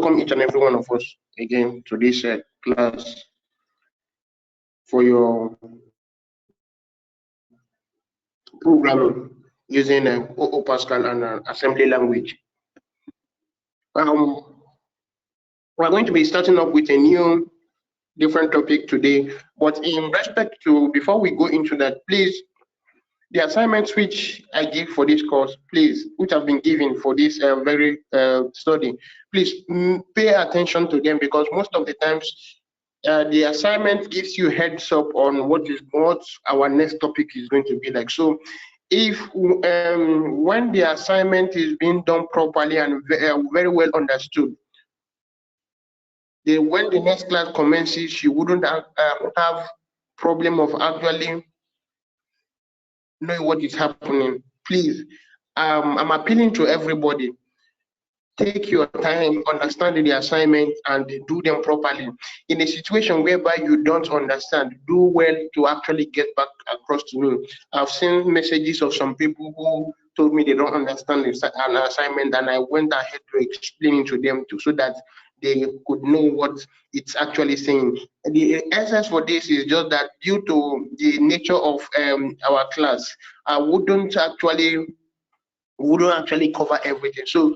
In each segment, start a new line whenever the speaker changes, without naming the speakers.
welcome each and every one of us again to this class for your programming using Pascal and assembly language. We're going to be starting up with a new different topic today, but in respect to, before we go into that, please, the assignments which I give for this course, please, which have been given for this very study, please pay attention to them, because most of the times the assignment gives you heads up on what our next topic is going to be like. So if when the assignment is being done properly and very well understood, when the next class commences, you wouldn't have problem of actually knowing what is happening. Please, I'm appealing to everybody. Take your time, understand the assignment, and do them properly. In a situation whereby you don't understand, do well to actually get back across to me. I've seen messages of some people who told me they don't understand an assignment, and I went ahead to explain it to them so that they could know what it's actually saying. The essence for this is just that due to the nature of our class, I wouldn't actually cover everything. So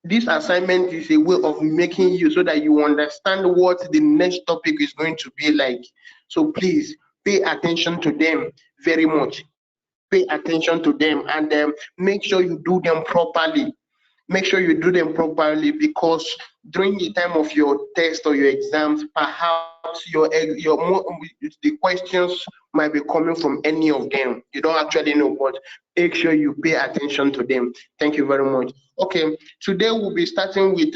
this assignment is a way of making you so that you understand what the next topic is going to be like. So please pay attention to them very much. Pay attention to them, and make sure you do them properly. Make sure you do them properly, because during the time of your test or your exams, perhaps the questions might be coming from any of them. You don't actually know, but make sure you pay attention to them. Thank you very much. Okay, today we'll be starting with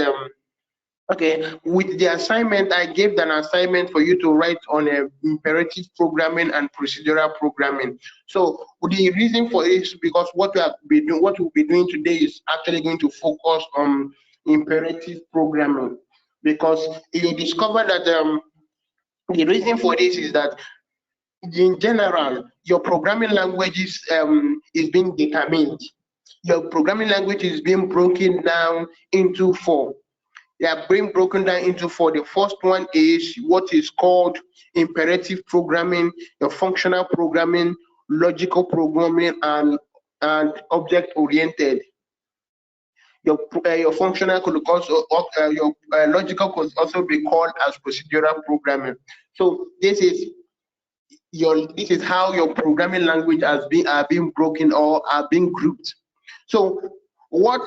with the assignment. I gave an assignment for you to write on imperative programming and procedural programming. So the reason for this is because what we'll be doing today is actually going to focus on imperative programming, because you discover that the reason for this is that in general your programming language is being determined. Your programming language is being broken down into four. They are being broken down into four. The first one is what is called imperative programming, your functional programming, logical programming, and object-oriented. Your functional could also your logical could also be called as procedural programming. So this is how your programming language are being broken or are being grouped. So what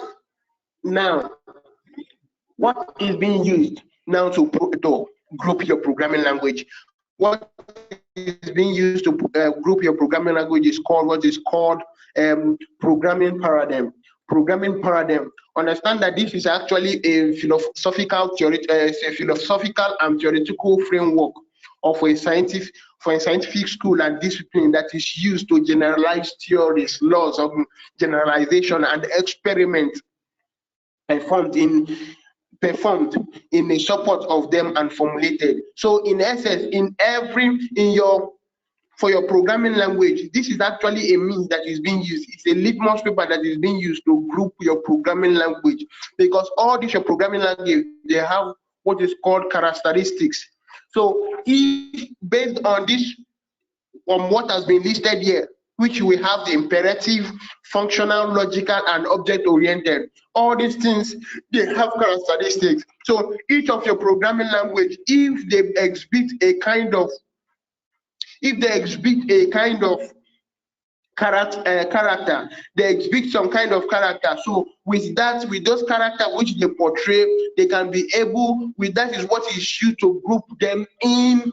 is being used now to group your programming language? What is being used to group your programming language is called programming paradigm. Programming paradigm. Understand that this is actually a philosophical and theoretical framework of a scientific school and discipline that is used to generalize theories, laws of generalization, and experiments performed in a support of them and formulated. So in essence, for your programming language, this is actually a means that is being used. It's a litmus paper that is being used to group your programming language, because all these your programming language, they have what is called characteristics. So if based on what has been listed here, which we have the imperative, functional, logical, and object-oriented. All these things, they have characteristics. So each of your programming language, if they exhibit a kind of character, they exhibit some kind of character. So with those characters which they portray, they can be able, that is what is used to group them in.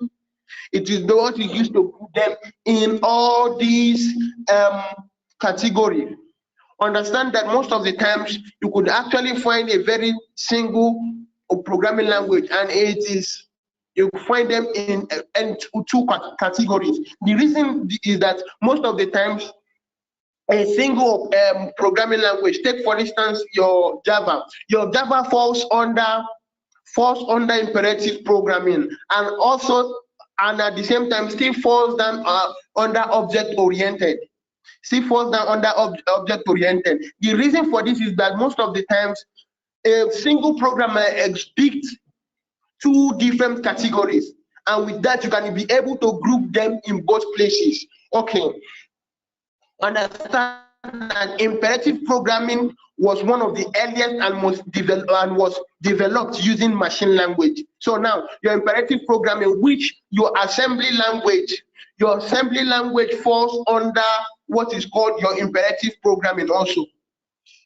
It is what is used to put them in all these categories. Understand that most of the times you could actually find a very single programming language, and you find them in two categories. The reason is that most of the times a single programming language, take for instance your Java falls under imperative programming, and at the same time still falls down under object-oriented. The reason for this is that most of the times a single programmer expects two different categories, and with that you can be able to group them in both places. Okay, understand that imperative programming was one of the earliest and was developed using machine language. So now your imperative programming, which your assembly language falls under what is called your imperative programming also.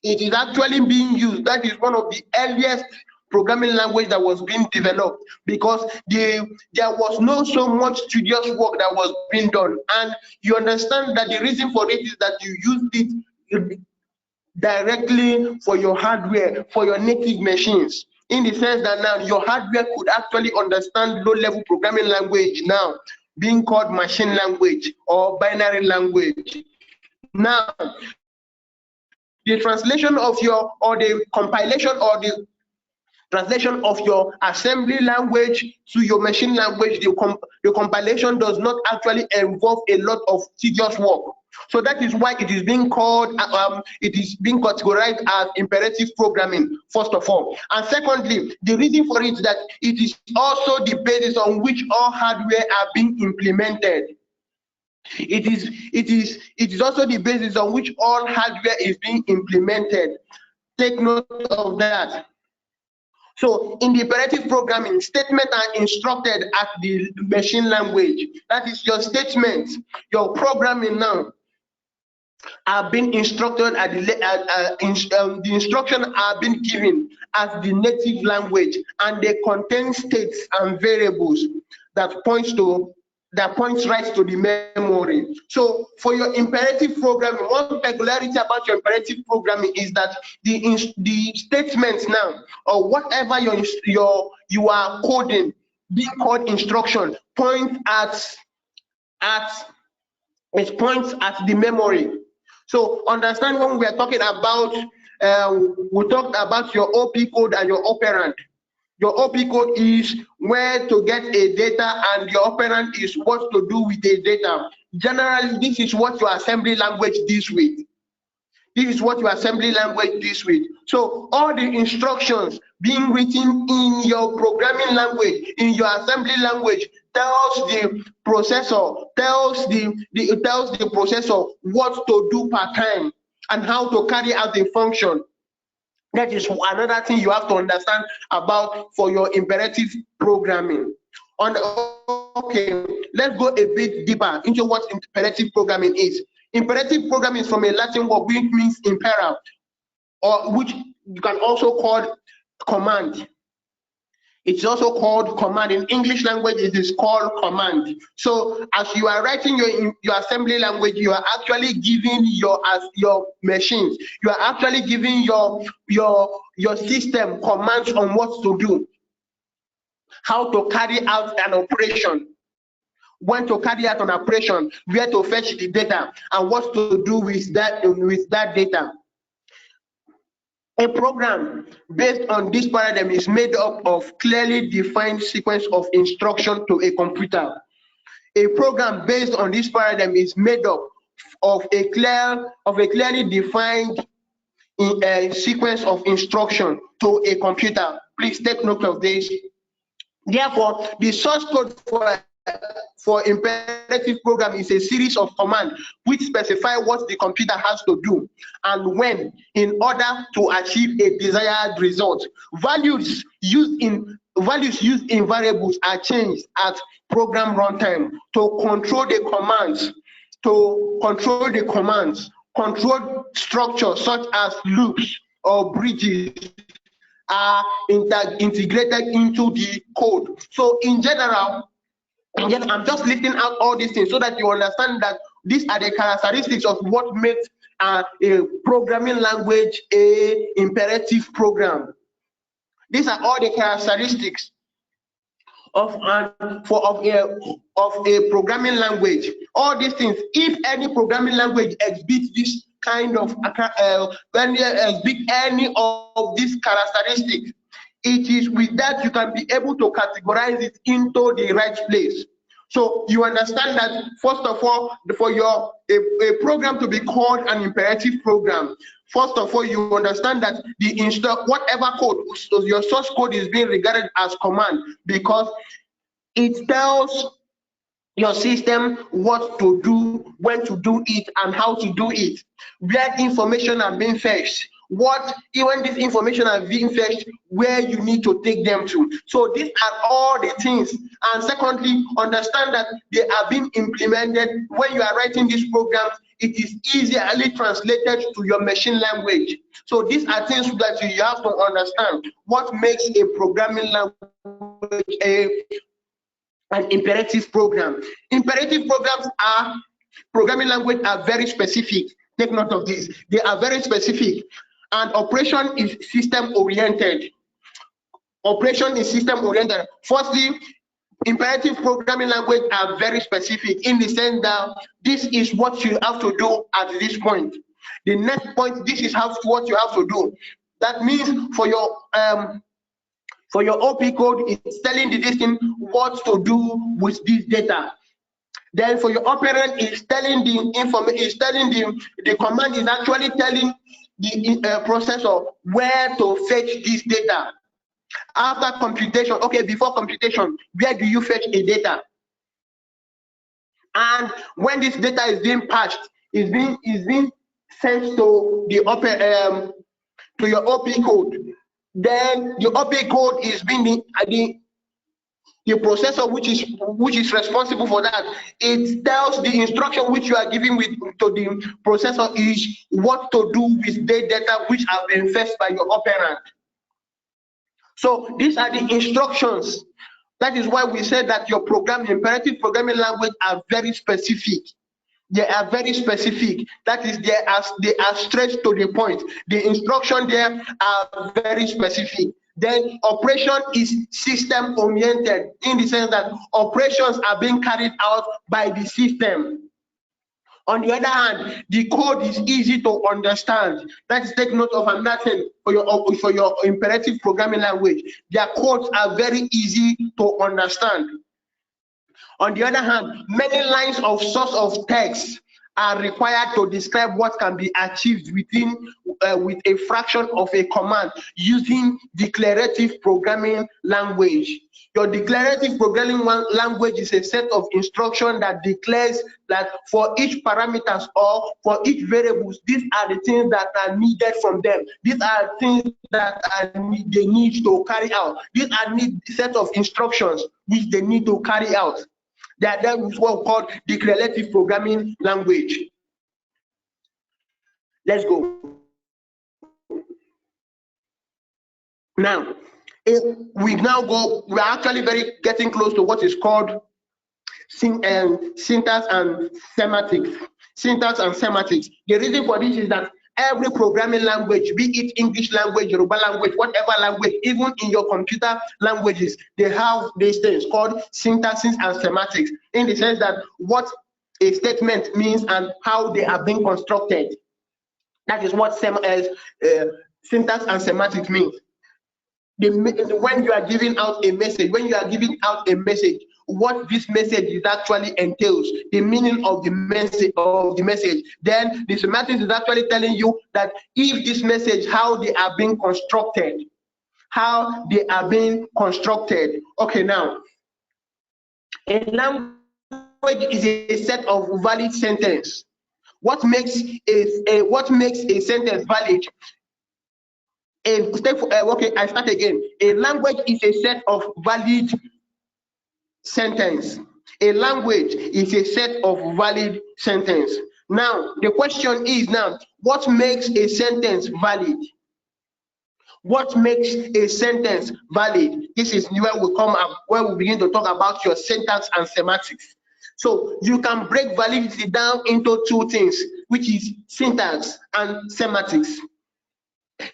It is actually being used. That is one of the earliest programming language that was being developed, because there was no so much studious work that was being done. And you understand that the reason for it is that you used it directly for your hardware, for your native machines, in the sense that now your hardware could actually understand low-level programming language now being called machine language or binary language. Now the translation of your, or the compilation or the translation of your assembly language to your machine language, the compilation does not actually involve a lot of tedious work. So that is why it is being called, it is being categorized as imperative programming, first of all. And secondly, the reason for it is that it is also the basis on which all hardware are being implemented. It is also the basis on which all hardware is being implemented. Take note of that. So in the imperative programming, statements are instructed at the machine language. That is your statements, your programming now are being instructed at the instructions are being given as the native language, and they contain states and variables that points right to the memory. So for your imperative programming, one peculiarity about your imperative programming is that the statements now, or whatever you are coding, being called instruction, points at the memory. So understand, when we are talking about, we talked about your OP code and your operand. Your OP code is where to get a data, and your operand is what to do with the data. Generally, this is what your assembly language deals with. This is what your assembly language deals with. So all the instructions being written in your programming language, in your assembly language, tells the processor, what to do per time and how to carry out the function. That is another thing you have to understand about for your imperative programming. Okay, let's go a bit deeper into what imperative programming is. Imperative programming is from a Latin word which means impera, or which you can also call command. It's also called command. In English language, it is called command. So as you are writing your assembly language, you are actually giving your machines, you are actually giving your system commands on what to do, how to carry out an operation, when to carry out an operation, where to fetch the data, and what to do with that data. A program based on this paradigm is made up of clearly defined sequence of instruction to a computer. A program based on this paradigm is made up of a clearly defined sequence of instruction to a computer. Please take note of this. Therefore, the source code for imperative program is a series of commands which specify what the computer has to do and when, in order to achieve a desired result. Values used in variables are changed at program runtime to control the commands. Control structures such as loops or bridges are integrated into the code. So in general, I'm just listing out all these things so that you understand that these are the characteristics of what makes a programming language a imperative program. These are all the characteristics of a programming language. All these things, if any programming language exhibits this kind of any of these characteristics, it is with that you can be able to categorize it into the right place. So you understand that, first of all, for a program to be called an imperative program, First of all, you understand that the whatever code, so your source code is being regarded as command because it tells your system what to do, when to do it, and how to do it, where information are being fetched, when this information are being fetched, where you need to take them to. So these are all the things. And secondly, understand that they are being implemented when you are writing these programs. It is easily translated to your machine language. So these are things that you have to understand. What makes a programming language an imperative program? Imperative programs are programming language are very specific. Take note of this. They are very specific. And operation is system oriented. Operation is system oriented. Firstly, imperative programming language are very specific in the sense that this is what you have to do at this point. The next point, this is what you have to do. That means for your OP code, it's telling the system what to do with this data. Then for your operand, it's telling the information, it's telling the command is actually telling the processor where to fetch this data. After computation, okay, before computation, where do you fetch a data? And when this data is being patched, is being sent to the to your OP code. Then the OP code is being the processor which is responsible for that. It tells the instruction which you are giving to the processor is what to do with the data which have been fetched by your operand. So these are the instructions. That is why we said that your imperative programming language are very specific. They are very specific. That is, they are straight to the point. The instruction there are very specific. Then operation is system oriented in the sense that operations are being carried out by the system. On the other hand, the code is easy to understand. Let's take note of another thing for your imperative programming language. Their codes are very easy to understand. On the other hand, many lines of source of text are required to describe what can be achieved with a fraction of a command using declarative programming language. Your declarative programming language is a set of instructions that declares that for each parameters or for each variables, these are the things that are needed from them. These are things that they need to carry out. These are set of instructions which they need to carry out. That is what we call declarative programming language. Let's go. Now, we're actually getting close to what is called syntax and semantics. Syntax and semantics. The reason for this is that every programming language, be it English language, Yoruba language, whatever language, even in your computer languages, they have these things called syntaxes and semantics, in the sense that what a statement means and how they are being constructed. That is what syntax and semantics means. When you are giving out a message, what this message is actually entails, the meaning of the message. Then the semantics is actually telling you that if this message, how they are being constructed. Okay, now a language is a set of valid sentence. What makes a sentence valid? Okay, I start again. A language is a set of valid sentence. A language is a set of valid sentence. Now, the question is what makes a sentence valid? What makes a sentence valid? This is where we begin to talk about your syntax and semantics. So you can break validity down into two things, which is syntax and semantics.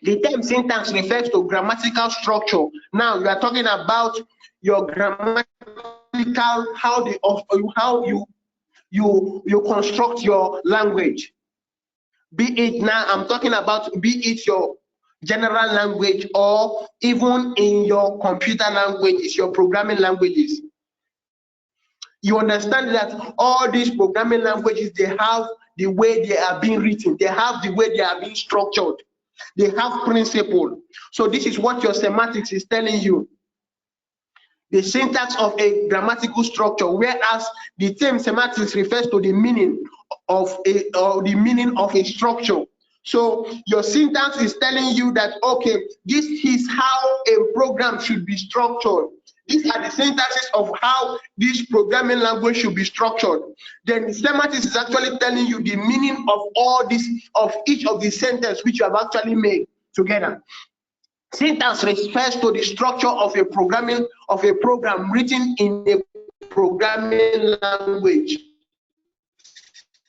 The term syntax refers to grammatical structure. Now you are talking about your grammatical, how you construct your language. I'm talking about your general language, or even in your computer languages, your programming languages. You understand that all these programming languages, they have the way they are being written. They have the way they are being structured. They have principle. So this is what your semantics is telling you. The syntax of a grammatical structure, whereas the term semantics refers to the meaning of a structure. So your syntax is telling you that, okay, this is how a program should be structured. These are the syntaxes of how this programming language should be structured. Then the semantics is actually telling you the meaning of all this, of each of the sentences which you have actually made together. Syntax refers to the structure of a program written in a programming language.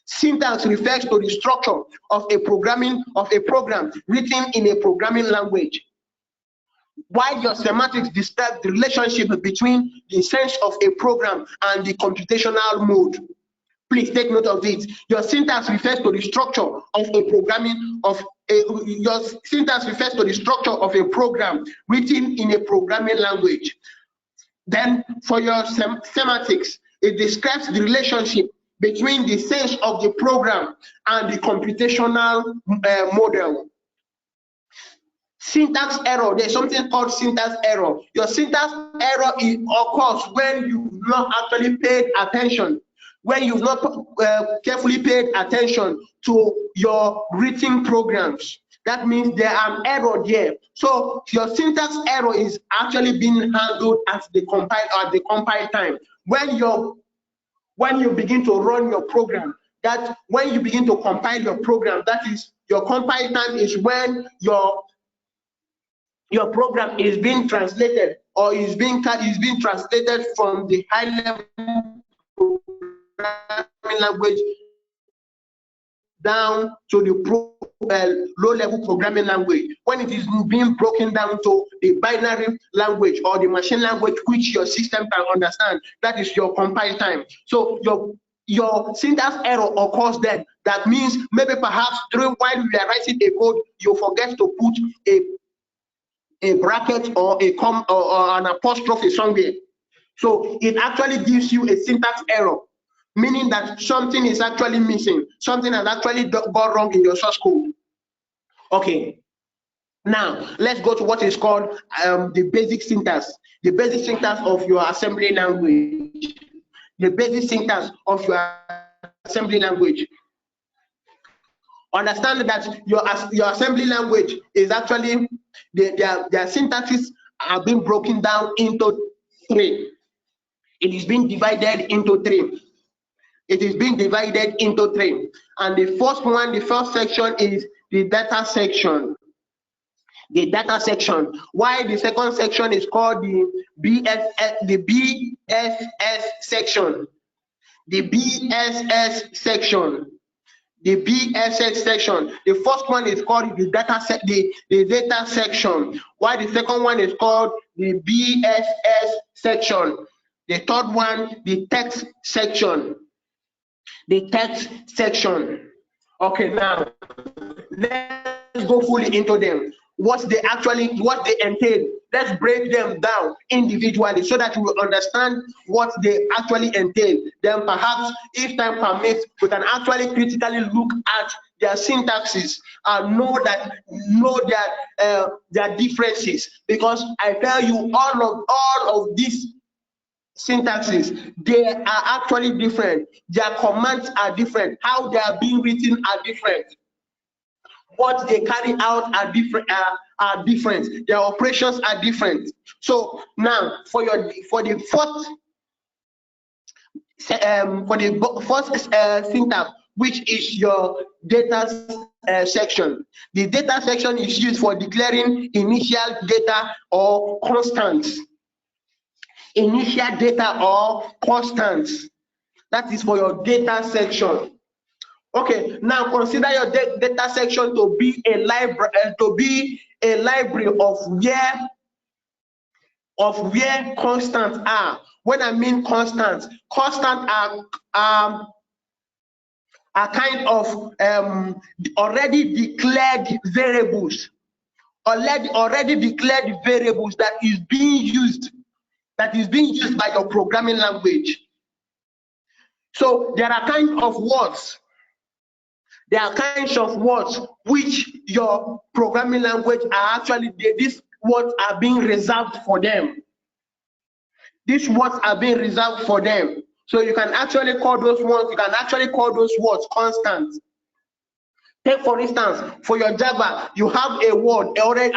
Syntax refers to the structure of a program written in a programming language. While your semantics describe the relationship between the sense of a program and the computational mode. Please take note of it. Your syntax refers to the structure of a program written in a programming language. Then for your semantics, it describes the relationship between the sense of the program and the computational model. Syntax error, there's something called syntax error. Your syntax error occurs when you've not actually paid attention, when you've not carefully paid attention to your written programs. That means there are an error there. So your syntax error is actually being handled at the compile time. When you begin to run your program, when you begin to compile your program, that is your compile time is when your program is being translated or is being translated from the high-level programming language down to the low-level programming language. When it is being broken down to the binary language or the machine language which your system can understand, that is your compile time. So your syntax error occurs then. That means maybe perhaps while you are writing a code, you forget to put a bracket or a comma or an apostrophe somewhere. So it actually gives you a syntax error, meaning that something is actually missing, something has actually gone wrong in your source code. Okay, now let's go to what is called the basic syntax of your assembly language. The basic syntax of your assembly language. Understand that your assembly language is actually their syntaxes are being broken down into three. It is being divided into three. And the first section is the data section. While the second section is called the BSS section. The first one is called the data section, while the second one is called the BSS section. The third one, the text section. Okay, now let's go fully into them. What they entail. Let's break them down individually so that we will understand what they actually entail. Then perhaps, if time permits, we can actually critically look at their syntaxes and know their differences. Because I tell you, all of these syntaxes, they are actually different. Their commands are different. How they are being written are different. What they carry out are different. Their operations are different. So now, for the first syntax, which is your data section. The data section is used for declaring initial data or constants. That is for your data section. Okay, now consider your data section to be a library of where constants are. When I mean constants are kind of already declared variables. Already declared variables that is being used by your programming language. So there are kind of words There are kinds of words which your programming language are actually, these words are being reserved for them. These words are being reserved for them. So you can actually call those words, words constant. Take for instance, for your Java, you have a word already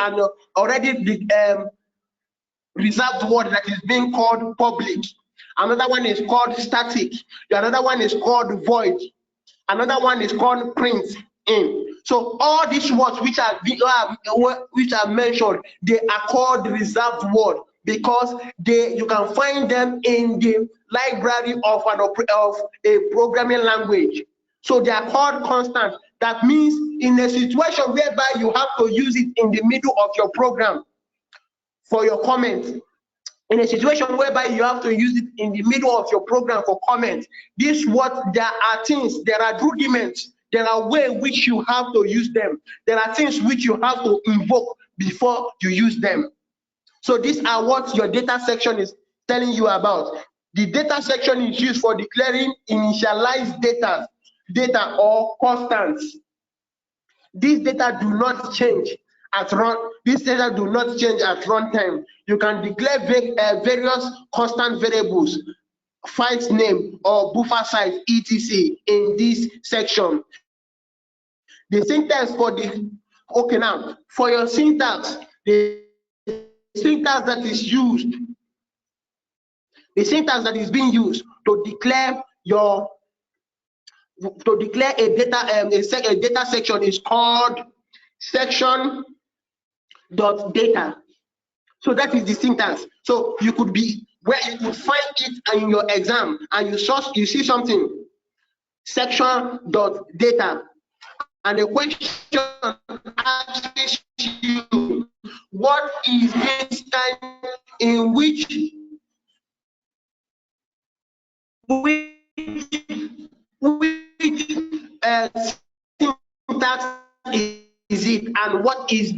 reserved word that is being called public. Another one is called static. Another one is called void. Another one is called print in. So all these words which are mentioned, they are called reserved word because you can find them in the library of a programming language. So they are called constant. That means in a situation whereby you have to use it in the middle of your program for your comments, in a situation whereby you have to use it in the middle of your program for comments, there are things, there are rudiments, there are ways which you have to use them. There are things which you have to invoke before you use them. So these are what your data section is telling you about. The data section is used for declaring initialized data or constants. These data do not change at runtime. You can declare various constant variables, files name or buffer size, etc. in this section. The syntax for your syntax, the syntax that is being used to declare a data section is called section.data. So that is the syntax. So you could find it in your exam and you see something section.data, and the question asks you, what is this time in which syntax is it, and what is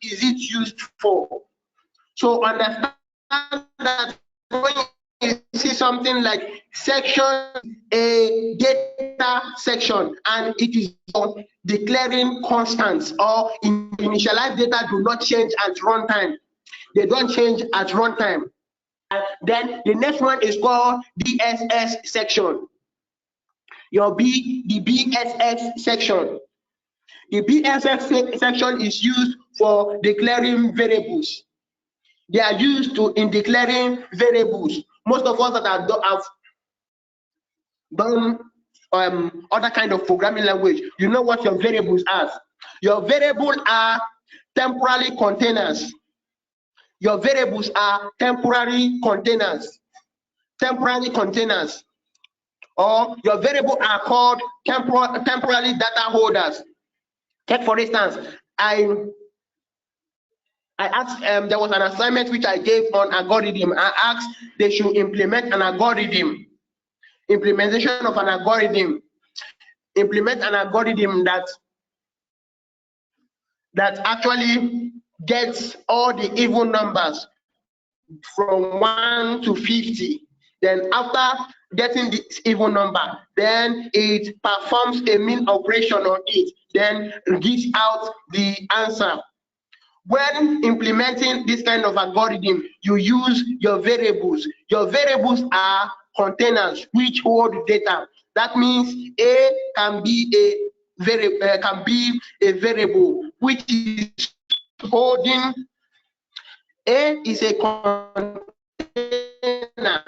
it used for? So understand that when you see something like a data section, and it is declaring constants or initialized data do not change at runtime. They don't change at runtime. And then the next one is called BSS section. The BSS section. The BSS section is used for declaring variables. They are used in declaring variables. Most of us that have done other kind of programming language, you know what your variables are. Your variables are temporary containers. Your variables are temporary containers. Or your variables are called temporary data holders. Take for instance, I asked, there was an assignment which I gave on algorithm. I asked they should implement an algorithm, implementation of an algorithm, implement an algorithm that actually gets all the even numbers from 1 to 50. Then after getting this even number, then it performs a mean operation on it, then gives out the answer. When implementing this kind of algorithm, you use your variables. Your variables are containers which hold data. That means A can be a variable which is holding. A is a container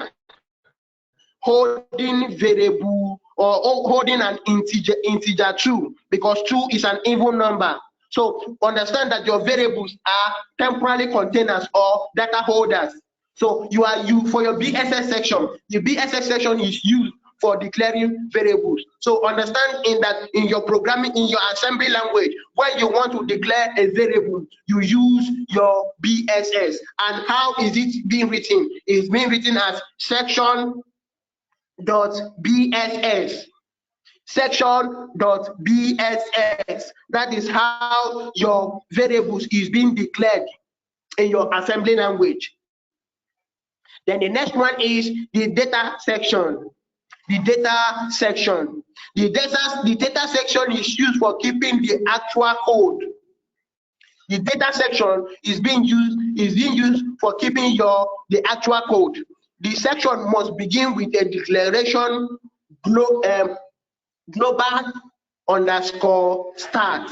holding variable or holding an integer 2, because 2 is an even number. So understand that your variables are temporary containers or data holders. So for your BSS section, the BSS section is used for declaring variables. So understand in your programming, in your assembly language, when you want to declare a variable, you use your BSS. And how is it being written? It's being written as section.bss. Section.bss. That is how your variables is being declared in your assembly language. Then the next one is the data section. the data section. The data section is used for keeping the actual code. The data section is being used for keeping the actual code. The section must begin with a declaration global underscore start.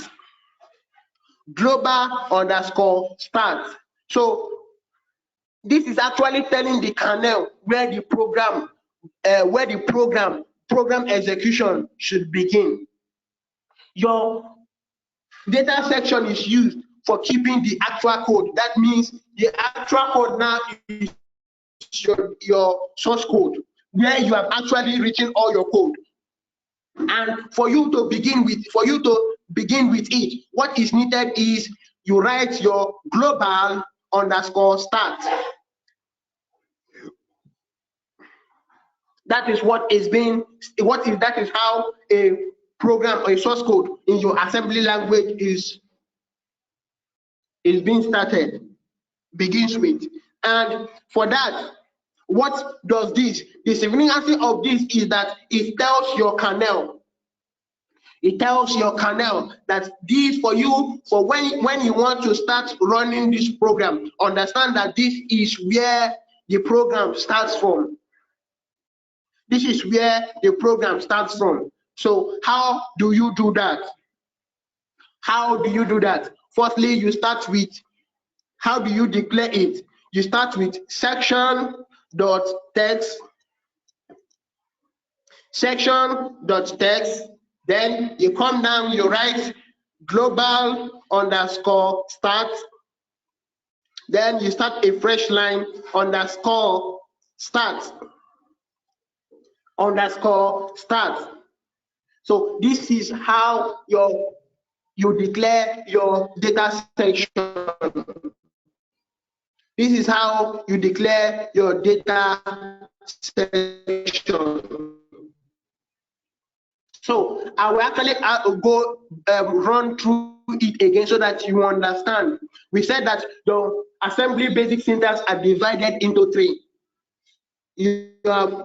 Global underscore start. So this is actually telling the kernel where the program execution should begin. Your data section is used for keeping the actual code. That means the actual code now is your source code, where you have actually written all your code. And for you to begin with it, what is needed is you write your global underscore start. That is that is how a program or a source code in your assembly language is being started, begins with. And for that, what does this? The significance of this is that it tells your kernel. It tells your kernel that this for when you want to start running this program, understand that this is where the program starts from. This is where the program starts from. So how do you do that? How do you do that? Firstly, you start with, how do you declare it? You start with section.text, then you come down, you write global underscore start, then you start a fresh line underscore start. So this is how you declare your data section. This is how you declare your data section. So I will actually go run through it again so that you understand. We said that the assembly basic syntax are divided into three. You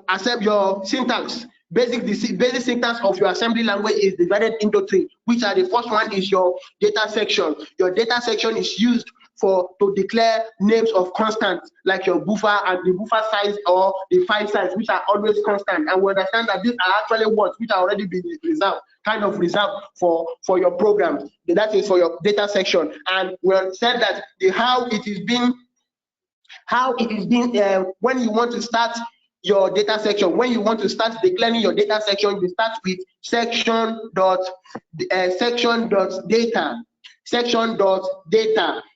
accept your syntax. The basic syntax of your assembly language is divided into three, which are the first one is your data section. Your data section is used to declare names of constants like your buffer and the buffer size or the file size, which are always constant. And we understand that these are actually words which are already been reserved for your program. That is for your data section. And we said that how it is being when you want to start your data section, when you want to start declaring your data section, you start with section.data.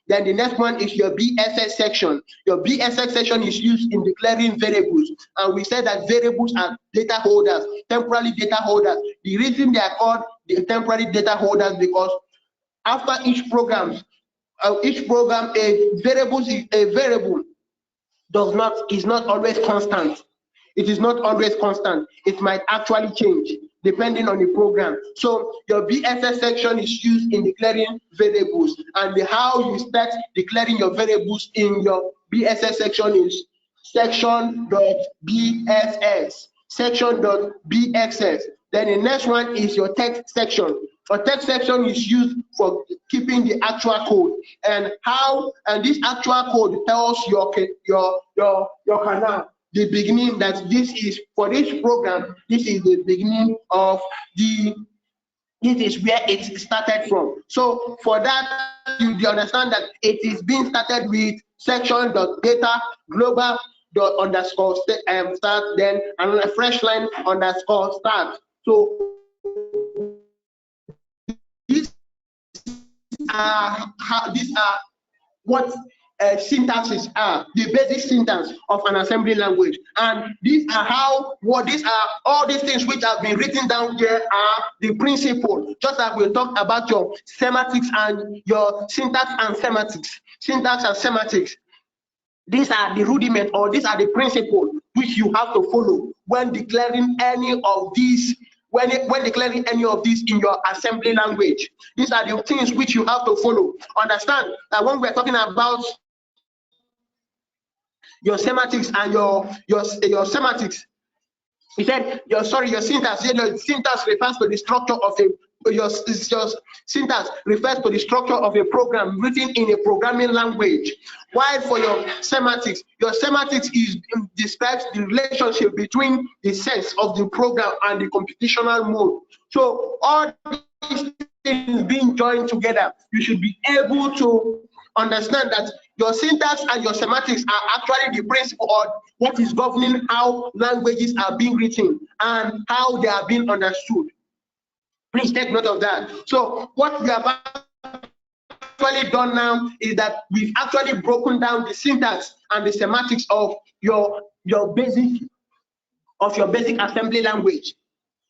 Then the next one is your BSS section. Your BSS section is used in declaring variables, and we said that variables are data holders, temporary data holders. The reason they are called the temporary data holders because after each program, a variable is not always constant. It is not always constant. It might actually change depending on the program. So your BSS section is used in declaring variables, and how you start declaring your variables in your BSS section is section.bss, section.bxs. Then the next one is your text section. Your text section is used for keeping the actual code, and this actual code tells your kernel the beginning that this is for this program. This is the beginning of this is where it started from. So for that, you understand that it is being started with section.data global underscore start, then another fresh line underscore start. So these are what syntaxes are, the basic syntax of an assembly language. And these are all these things which have been written down here are the principle, just like we talked about your semantics and your syntax and semantics. These are the rudiment, or these are the principle which you have to follow when declaring any of these. When declaring any of these in your assembly language, these are the things which you have to follow. Understand that when we're talking about your semantics and your semantics, He said, your syntax. Your syntax refers to the structure of your syntax refers to the structure of a program written in a programming language. While for your semantics describes the relationship between the sense of the program and the computational mode. So all these things being joined together, you should be able to understand that your syntax and your semantics are actually the principle of what is governing how languages are being written and how they are being understood. Please take note of that. So what we have actually done now is that we've actually broken down the syntax and the semantics of your basic assembly language.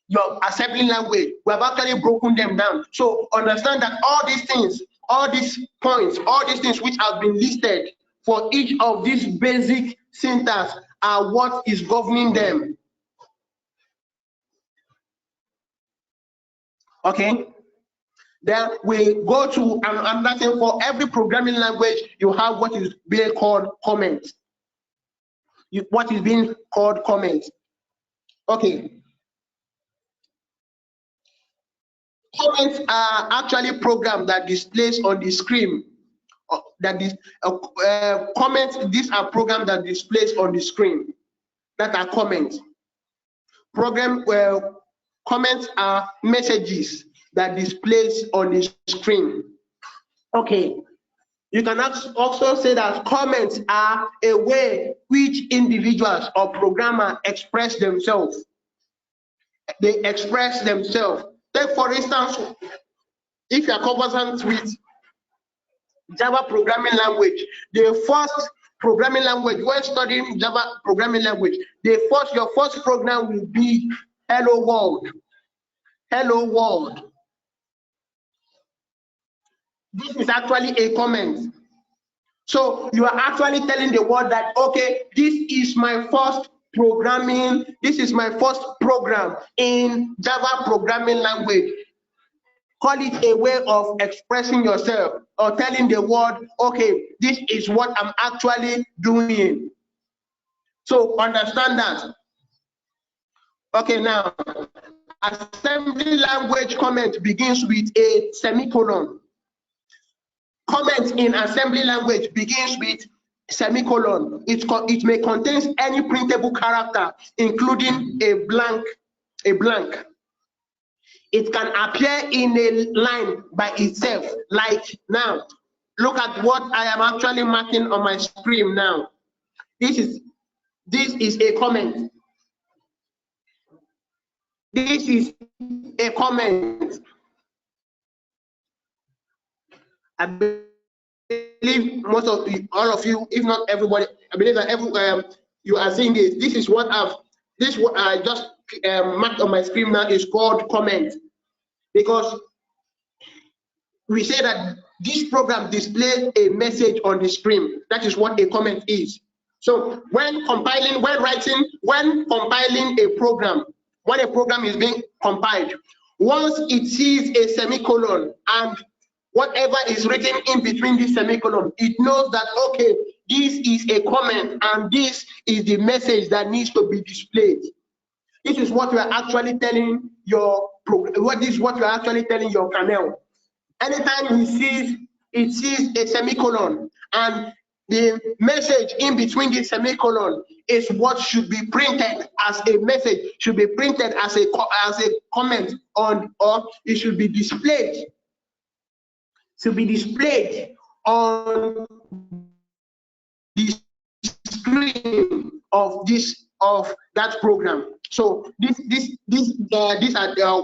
Your assembly language, we have actually broken them down. So understand that all these things, all these points, all these things which have been listed for each of these basic syntax are what is governing them. Okay. Then we go to another thing. For every programming language, you have what is being called comments. What is being called comments? Okay. Comments are actually programs that displays on the screen. Comments. These are programs that displays on the screen. That are comments. Comments are messages that displays on the screen. Okay. You can also say that comments are a way which individuals or programmers express themselves. They express themselves. Take for instance, if you are conversant with Java programming language, the first programming language, when studying Java programming language, your first program will be hello world. Hello world. This is actually a comment. So you are actually telling the world that, okay, this is my first programming, this is my first program in Java programming language. Call it a way of expressing yourself or telling the world, okay, this is what I'm actually doing. So understand that. Okay, now, assembly language comment begins with a semicolon. Comment in assembly language begins with semicolon. It may contain any printable character, including a blank. It can appear in a line by itself, like now. Look at what I am actually marking on my screen now. This is a comment. This is a comment. I believe most of you, all of you, if not everybody, I believe that you are seeing this. This is what I just marked on my screen now is called comment, because we say that this program displays a message on the screen. That is what a comment is. So when compiling a program, when a program is being compiled, once it sees a semicolon and whatever is written in between this semicolon, it knows that, okay, this is a comment and this is the message that needs to be displayed. This is what we are actually telling your kernel. Anytime it sees a semicolon and the message in between the semicolon is what should be printed as a message, should be printed as a comment on, or it should be displayed. Should be displayed on the screen of that program. So these are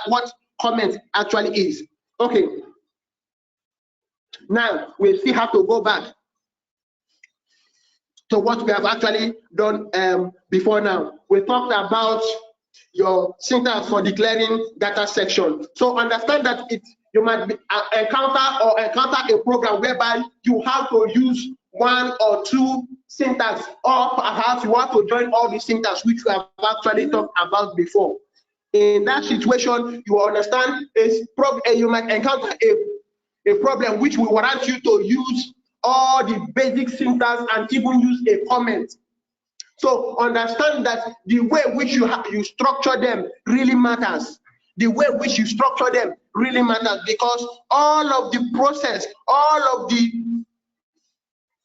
what comment actually is. Okay. Now we still have to go back to what we have actually done before now. We talked about your syntax for declaring data section. So understand that you might encounter a program whereby you have to use one or two syntax, or perhaps you want to join all the syntax which we have actually talked about before. In that situation, you understand you might encounter a problem which will warrant you to use all the basic syntax and even use a comment. So understand that the way which you structure them really matters. The way which you structure them really matters, because all of the process, all of the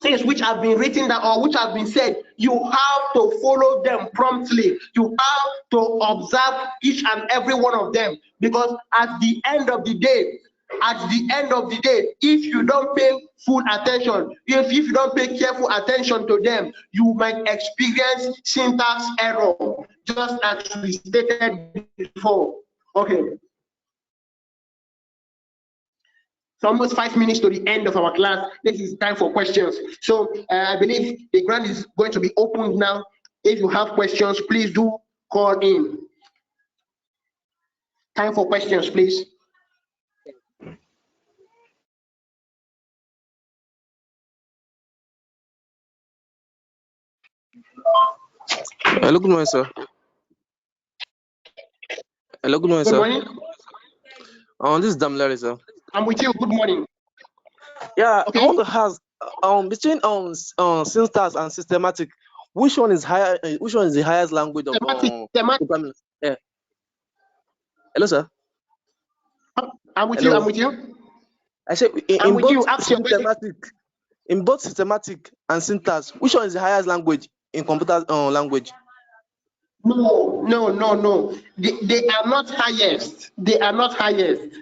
things which have been written down or which have been said, you have to follow them promptly. You have to observe each and every one of them, because at the end of the day, if you don't pay full attention, if you don't pay careful attention to them, you might experience syntax error, just as we stated before. Okay. It's almost 5 minutes to the end of our class. This is time for questions. So I believe the ground is going to be opened now. If you have questions, please do call in. Time for questions, please.
Hello, good morning, sir. Hello, good morning, sir.
Good morning.
This is Damilare, sir.
I'm with you. Good morning.
Yeah,
Okay.
I want to ask, between syntax and systematic, which one is higher? Which one is the highest language of
Semantic.
Yeah. Hello, sir.
I'm with
Hello.
you. I'm with you.
I said
I'm with you.
in both systematic and syntax, which one is the highest language in computer language?
No. They are not highest. They are not highest.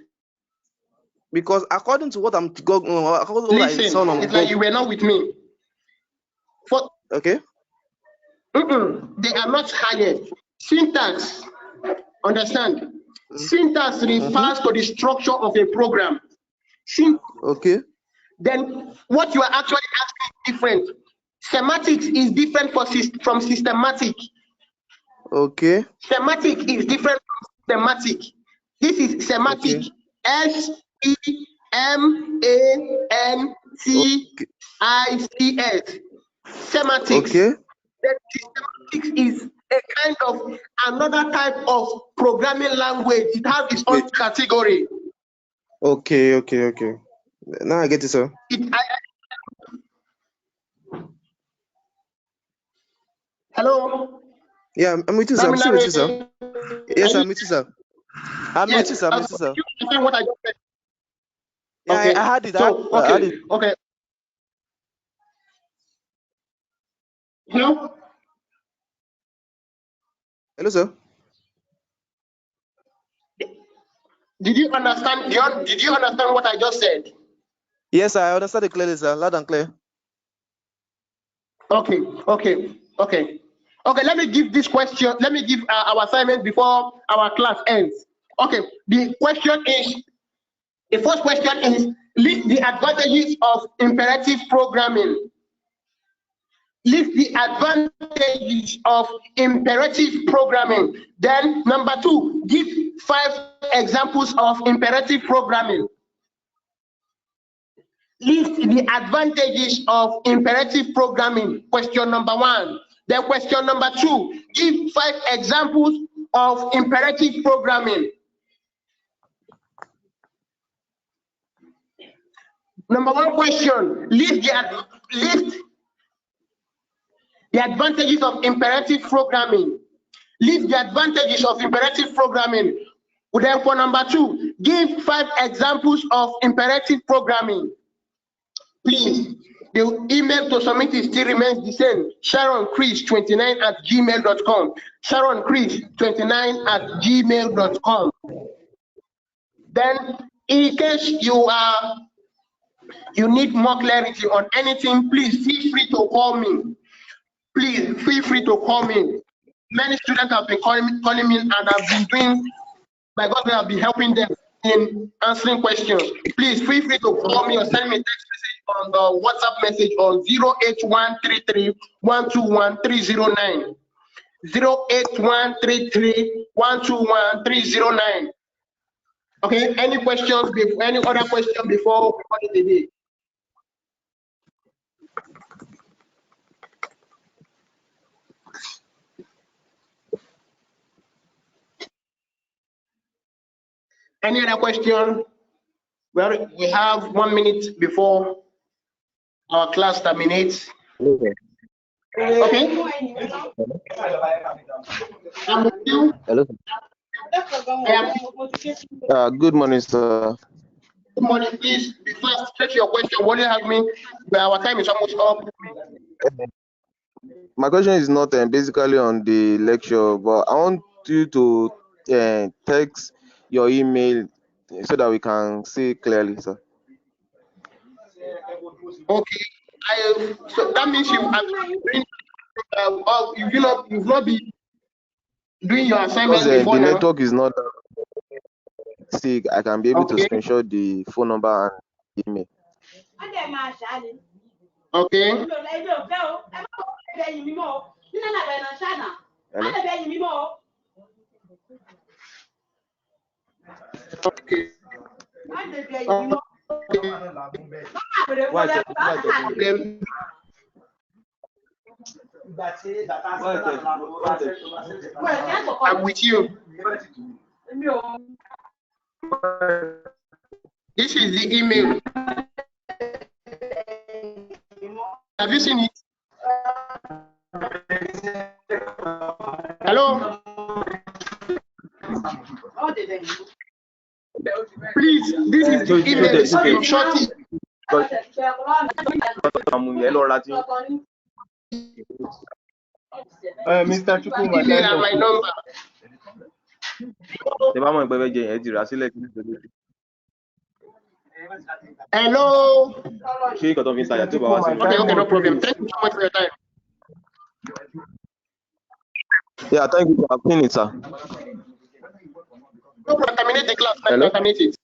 Because according to what I'm
Listen, it's like you were not with me.
Okay.
They are not highest. Syntax, understand? Syntax refers to the structure of a program.
Okay.
Then what you are actually asking is different. Semantics is different from systematic.
Okay.
Semantic is different from systematic. This is semantic.
Okay.
SEMANTICS. Semantics.
Okay.
Then systematics is a kind of another type of programming language. It has its own category.
Okay. Now I get it, sir.
Hello?
Yeah, I'm with you, sir. I'm still with you, sir. Yes, I'm with you, sir. I'm with you, sir. I'm with you, sir.
You understand what I just said?
Yeah,
okay.
I had it.
I had it. Okay. Hello?
Hello, sir.
Did you understand? Did you understand what I just said?
Yes, I understand it clearly, sir. Loud and clear.
Okay. Let me give this question. Let me give our assignment before our class ends. Okay. The first question is, list the advantages of imperative programming. List the advantages of imperative programming. Then number 2, give 5 examples of imperative programming. List the advantages of imperative programming. Question number 1. Then question number 2, give 5 examples of imperative programming. Number 1 question, list the advantages of imperative programming. List the advantages of imperative programming. Then for number 2, give 5 examples of imperative programming. Please, the email to submit still remains the same. SharonChris29@gmail.com. SharonChris29@gmail.com. Then, in case you need more clarity on anything, please feel free to call me. Please feel free to call me. Many students have been calling me, and I've been doing, by God, I've been helping them in answering questions. Please feel free to call me or send me a text message on the WhatsApp message on 08133-121-309. 08133-121-309. Okay, any questions? Any other question before we call it a day? Any other question? Well, we have 1 minute before our class terminates. Okay. I'm with you.
Hello. Good morning, sir.
Good morning, please. Before I stretch your question, what do you have me? Our time is almost up.
My question is not basically on the lecture, but I want you to text your email so that we can see clearly, sir.
Okay. So that means you have been, you've not been doing your assignment
Because
before
the
now.
network is not sick, I can be able to
Okay.
screenshot the phone number and email.
Okay.
Hello?
Okay. I'm with you. This is the email. Have you seen it? Hello? Please, this is the email. Screenshot it.
Mr. Chukuma,
Email and my number. Hello? Okay, no problem. Thank you so much for your time.
Yeah, thank you for having it, sir.
No problem. Terminate the class.
Hello?
Terminate it.